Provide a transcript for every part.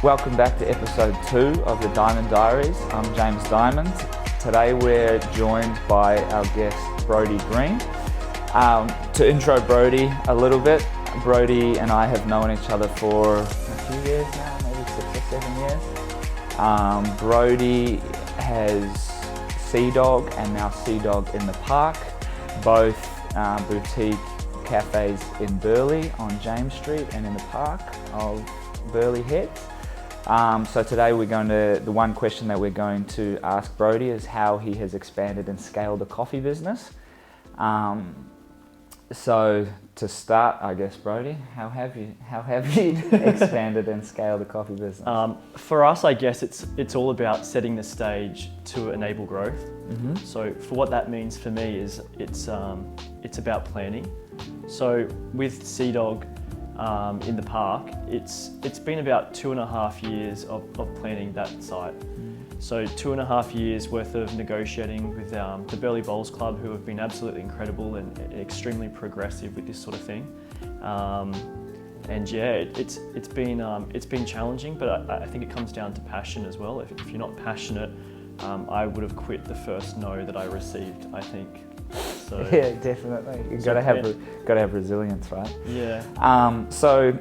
Welcome back to episode 2 of the Diamond Diaries. I'm James Diamond. Today we're joined by our guest Brodie Green. To intro Brodie a little bit, Brodie and I have known each other for a few years now, maybe 6 or 7 years. Brodie has SEADOG and now SEADOG in the Park, both boutique cafes in Burleigh on James Street and in the Park of Covert Hits. So today the one question that we're going to ask Brodie is how he has expanded and scaled the coffee business. So to start, I guess, Brodie, how have you expanded and scaled the coffee business? For us, I guess it's all about setting the stage to enable growth. Mm-hmm. So for what that means for me is it's about planning. So with SEADOG in the Park, it's been about 2.5 years of planning that site. So 2.5 years worth of negotiating with the Burleigh Bowls Club, who have been absolutely incredible and extremely progressive with this sort of thing. And yeah, it's been challenging, but I think it comes down to passion as well. If you're not passionate, I would have quit the first no that I received, I think. So, yeah, definitely. You've got to have resilience, right? Yeah. So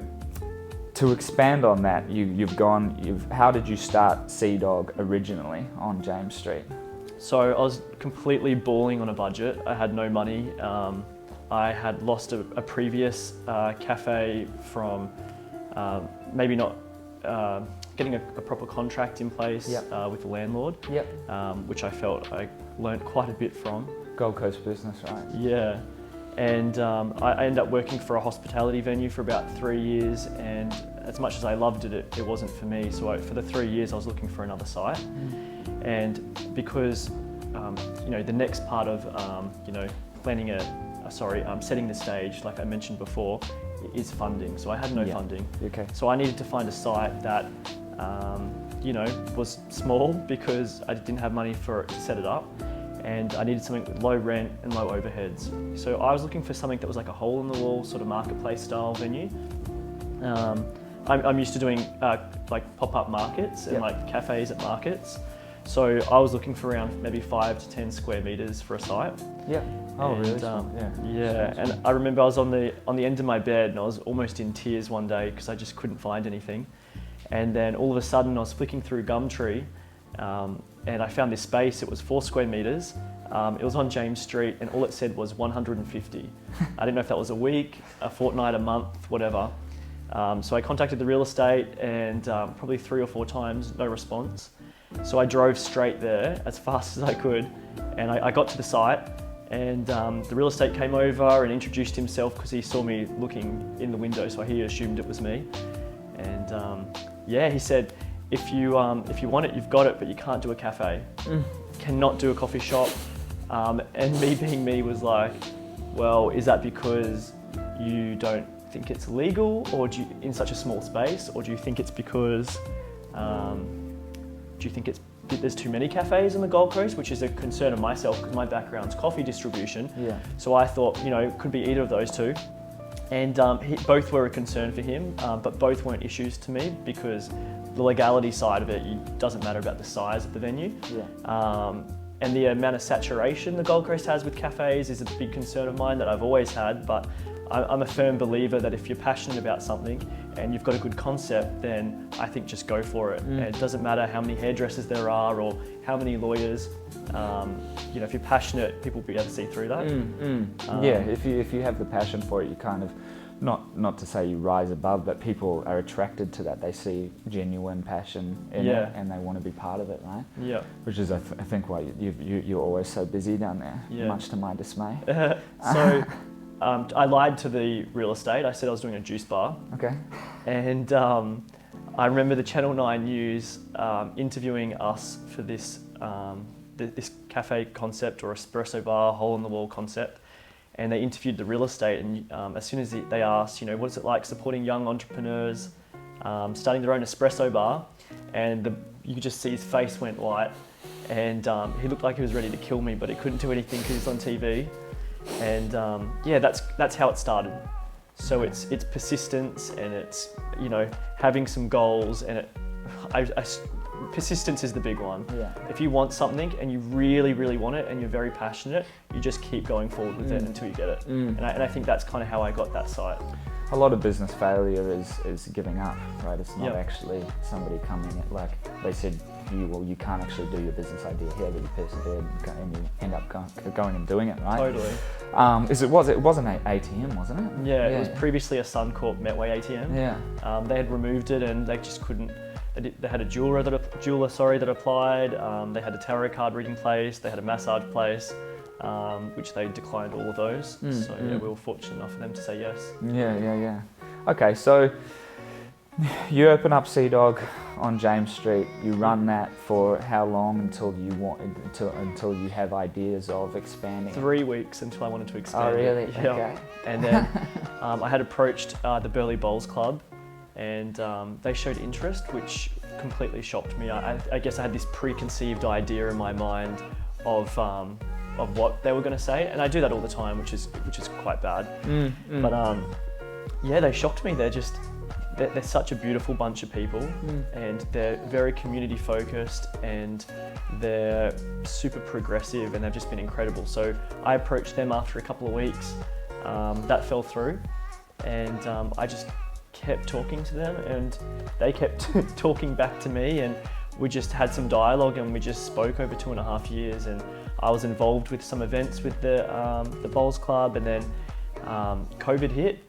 to expand on that, how did you start SEADOG originally on James Street? So I was completely balling on a budget. I had no money. I had lost a previous cafe from maybe not getting a proper contract in place. Yep. With the landlord, Yep. Which I felt I learnt quite a bit from. Gold Coast business, right? Yeah, and I ended up working for a hospitality venue for about 3 years, and as much as I loved it, it wasn't for me. So for the 3 years I was looking for another site, and because the next part of planning setting the stage, like I mentioned before, is funding. So I had no funding. Okay. So I needed to find a site that was small because I didn't have money to set it up. And I needed something with low rent and low overheads. So I was looking for something that was like a hole in the wall sort of marketplace style venue. I'm used to doing like pop-up markets and like cafes at markets. So I was looking for around maybe 5 to 10 square meters for a site. Yeah. Oh, and, really? Yeah. And I remember I was on the end of my bed and I was almost in tears one day because I just couldn't find anything. And then all of a sudden I was flicking through Gumtree, and I found this space. It was 4 square meters. It was on James Street, and all it said was 150. I didn't know if that was a week, a fortnight, a month, whatever. So I contacted the real estate, and probably 3 or 4 times, no response. So I drove straight there as fast as I could, and I got to the site, and the real estate came over and introduced himself because he saw me looking in the window, so he assumed it was me. And he said, if you want it, you've got it, but you can't do a cafe. Cannot do a coffee shop. And me being me was like, well, is that because you don't think it's legal, or in such a small space, or do you think it's because there's too many cafes on the Gold Coast, which is a concern of myself because my background's coffee distribution. Yeah. So I thought, it could be either of those two. And both were a concern for him, but both weren't issues to me because the legality side of it doesn't matter about the size of the venue. Yeah. And the amount of saturation the Gold Coast has with cafes is a big concern of mine that I've always had, but I'm a firm believer that if you're passionate about something and you've got a good concept, then I think just go for it. And it doesn't matter how many hairdressers there are or how many lawyers. If you're passionate, people will be able to see through that. If you have the passion for it, you kind of, not to say you rise above, but people are attracted to that. They see genuine passion in it, and they want to be part of it, right? Yeah. Which is, I think, why you're always so busy down there, much to my dismay. So I lied to the real estate. I said I was doing a juice bar. Okay. And I remember the Channel 9 News interviewing us for this cafe concept or espresso bar, hole in the wall concept. And they interviewed the real estate, and as soon as they asked, what is it like supporting young entrepreneurs, starting their own espresso bar, and you could just see his face went white, and he looked like he was ready to kill me, but he couldn't do anything because he was on TV. And that's how it started. So it's persistence, and it's having some goals, and persistence is the big one. Yeah. If you want something and you really, really want it and you're very passionate, you just keep going forward with it until you get it. And I think that's kind of how I got that site. A lot of business failure is giving up, right? It's not Yep. actually somebody coming at, like they said, you can't actually do your business idea here, but you persevered and you end up going and doing it, right? Totally. It wasn't an ATM, wasn't it? Yeah, it was previously a Suncorp Metway ATM. Yeah. They had removed it and they just couldn't. They had a jeweler that applied. They had a tarot card reading place. They had a massage place, which they declined all of those. So yeah, we were fortunate enough for them to say yes. Yeah. Okay, so you open up SEADOG on James Street. You run that for how long until you have ideas of expanding? 3 weeks until I wanted to expand. Oh, really? Yeah. Okay. And then I had approached the Burleigh Bowls Club, and they showed interest, which completely shocked me. I guess I had this preconceived idea in my mind of what they were going to say, and I do that all the time, which is quite bad. But yeah, they shocked me. They're such a beautiful bunch of people, and they're very community focused, and they're super progressive, and they've just been incredible. So I approached them after a couple of weeks. That fell through, and I just kept talking to them, and they kept talking back to me, and we just had some dialogue, and we just spoke over 2.5 years. And I was involved with some events with the Bowls Club, and then COVID hit,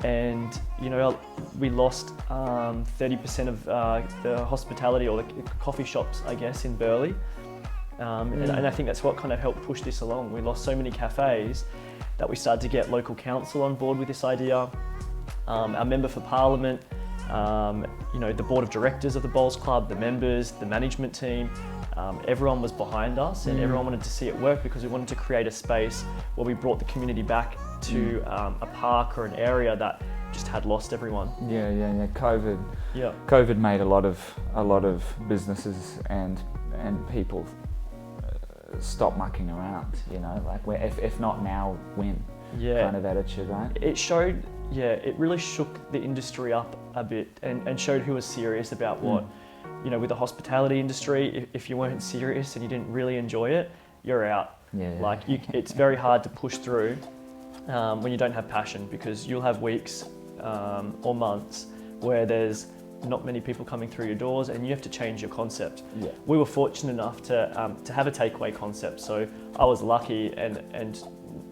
and we lost 30% of the hospitality, or the coffee shops, I guess, in Burleigh. And I think that's what kind of helped push this along. We lost so many cafes that we started to get local council on board with this idea. Our member for Parliament, the board of directors of the Bowls Club, the members, the management team, everyone was behind us, and everyone wanted to see it work, because we wanted to create a space where we brought the community back to a park or an area that just had lost everyone. Yeah. COVID made a lot of businesses and people stop mucking around. Like if not now, when? Yeah. Kind of attitude, right? It showed. Yeah, it really shook the industry up a bit, and showed who was serious about what. With the hospitality industry, if you weren't serious and you didn't really enjoy it, you're out. Yeah. Like it's very hard to push through when you don't have passion, because you'll have weeks or months where there's not many people coming through your doors, and you have to change your concept. Yeah. We were fortunate enough to have a takeaway concept, so I was lucky, and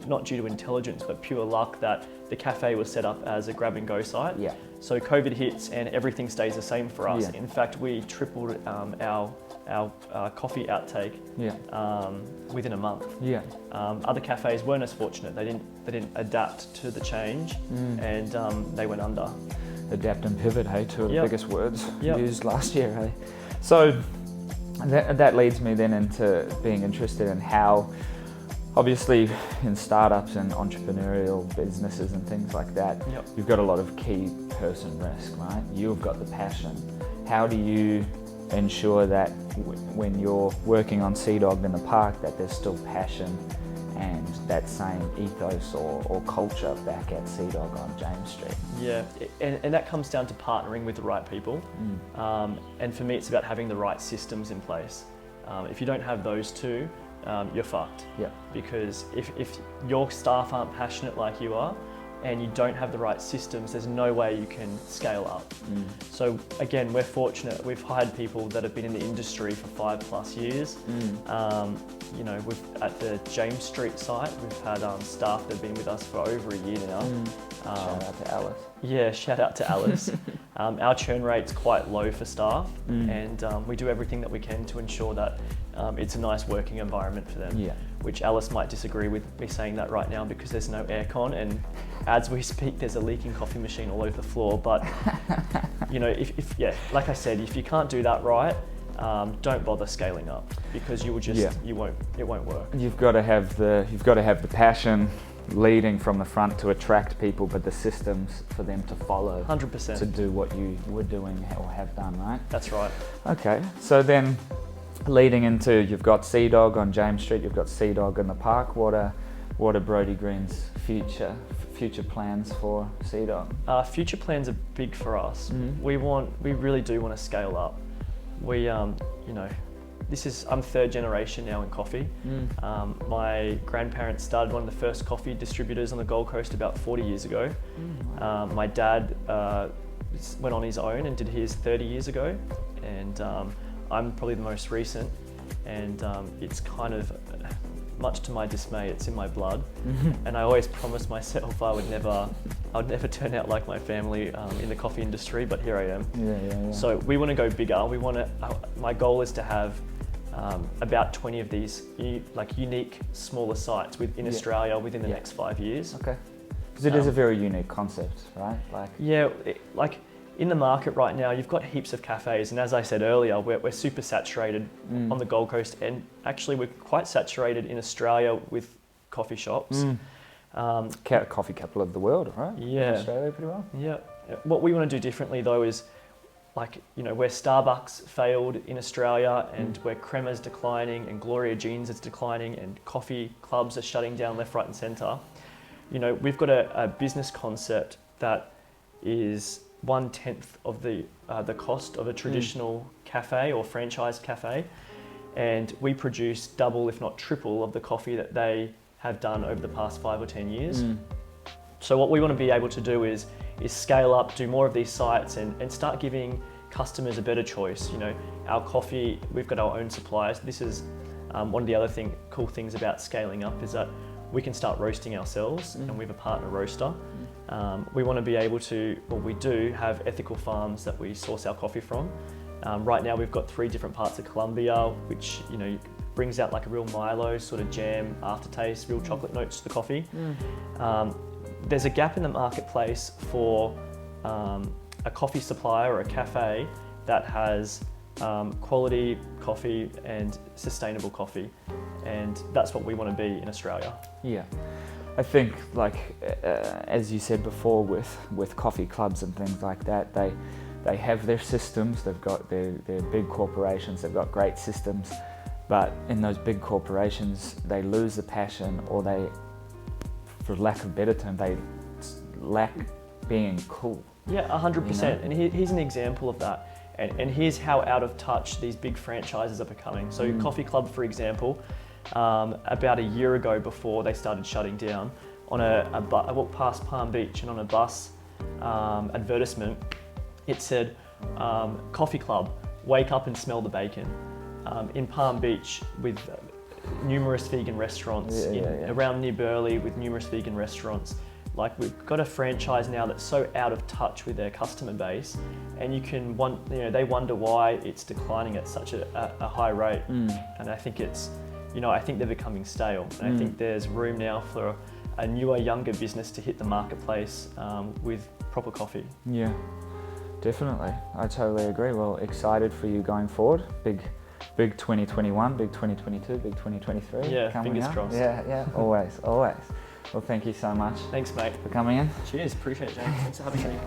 not due to intelligence, but pure luck, that the cafe was set up as a grab-and-go site. Yeah. So COVID hits and everything stays the same for us. Yeah. In fact, we tripled our coffee outtake within a month. Yeah. Other cafes weren't as fortunate. They didn't adapt to the change, and they went under. Adapt and pivot, hey, two of the biggest words used last year, hey. So that leads me then into being interested in how, obviously in startups and entrepreneurial businesses and things like that, you've got a lot of key person risk, right? You've got the passion. How do you ensure that when you're working on SEADOG in the park, that there's still passion and that same ethos or culture back at SEADOG on James Street? Yeah, and that comes down to partnering with the right people. And for me, it's about having the right systems in place. If you don't have those two, you're fucked. Yeah. Because if your staff aren't passionate like you are, and you don't have the right systems, there's no way you can scale up. So again, we're fortunate. We've hired people that have been in the industry for 5+ years. We've at the James Street site, we've had staff that have been with us for over a year now. Shout out to Alice. Yeah, shout out to Alice. Our churn rate's quite low for staff, and we do everything that we can to ensure that it's a nice working environment for them. Yeah. Which Alice might disagree with me saying that right now, because there's no aircon, and as we speak, there's a leaking coffee machine all over the floor. But like I said, if you can't do that right, don't bother scaling up, because you will just it won't work. You've got to have the passion leading from the front to attract people, but the systems for them to follow 100% to do what you were doing or have done, right? That's right. Okay, so then leading into, you've got SEADOG on James Street, you've got SEADOG in the park. What are Brodie Green's future plans for SEADOG? Future plans are big for us. We really do want to scale up. I'm third generation now in coffee. My grandparents started one of the first coffee distributors on the Gold Coast about 40 years ago. My dad went on his own and did his 30 years ago, and I'm probably the most recent, and it's kind of, much to my dismay, it's in my blood. And I always promised myself I would never turn out like my family in the coffee industry, but here I am. Yeah. So we want to go bigger. My goal is to have about 20 of these unique smaller sites in Australia within the next 5 years. Okay. Because it is a very unique concept, right? In the market right now, you've got heaps of cafes, and as I said earlier, we're super saturated on the Gold Coast, and actually we're quite saturated in Australia with coffee shops. Coffee capital of the world, right? Yeah. Australia pretty well. Yeah. What we want to do differently though is, where Starbucks failed in Australia, and where Crema's declining and Gloria Jeans is declining and coffee clubs are shutting down left, right and centre, we've got a business concept that is 1/10 of the cost of a traditional cafe or franchise cafe, and we produce double if not triple of the coffee that they have done over the past 5 or 10 years. So what we want to be able to do is scale up, do more of these sites, and start giving customers a better choice. Our coffee, we've got our own suppliers. This is one of the other cool things about scaling up, is that we can start roasting ourselves, and we have a partner roaster. We want to be able to, we do have ethical farms that we source our coffee from. Right now we've got 3 different parts of Colombia, which brings out like a real Milo sort of jam aftertaste, real chocolate notes to the coffee. There's a gap in the marketplace for a coffee supplier or a cafe that has quality coffee and sustainable coffee, and that's what we want to be in Australia. Yeah, I think as you said before, with coffee clubs and things like that, they have their systems. They've got their big corporations. They've got great systems, but in those big corporations, they lose the passion, or they, for lack of a better term, they lack being cool. Yeah, 100%. And here's an example of that. And here's how out of touch these big franchises are becoming. So Coffee Club, for example, about a year ago, before they started shutting down, I walked past Palm Beach, and on a bus advertisement, it said, Coffee Club, wake up and smell the bacon. In Palm Beach, with numerous vegan restaurants, around near Burleigh with numerous vegan restaurants. We've got a franchise now that's so out of touch with their customer base, and they wonder why it's declining at such a high rate. And I think I think they're becoming stale. And I think there's room now for a newer, younger business to hit the marketplace with proper coffee. Yeah, definitely. I totally agree. Well, excited for you going forward. Big 2021, big 2022, big 2023. Yeah, coming fingers up. crossed. Yeah, always. Well, thank you so much. Thanks, mate. For coming in. Cheers, appreciate it, James. Thanks for having me.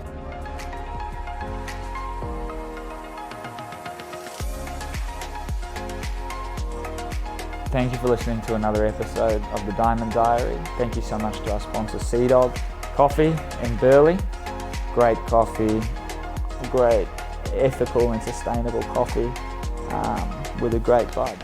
Thank you for listening to another episode of The Diamond Diary. Thank you so much to our sponsor, SEADOG Coffee in Burleigh. Great coffee, great ethical and sustainable coffee with a great vibe.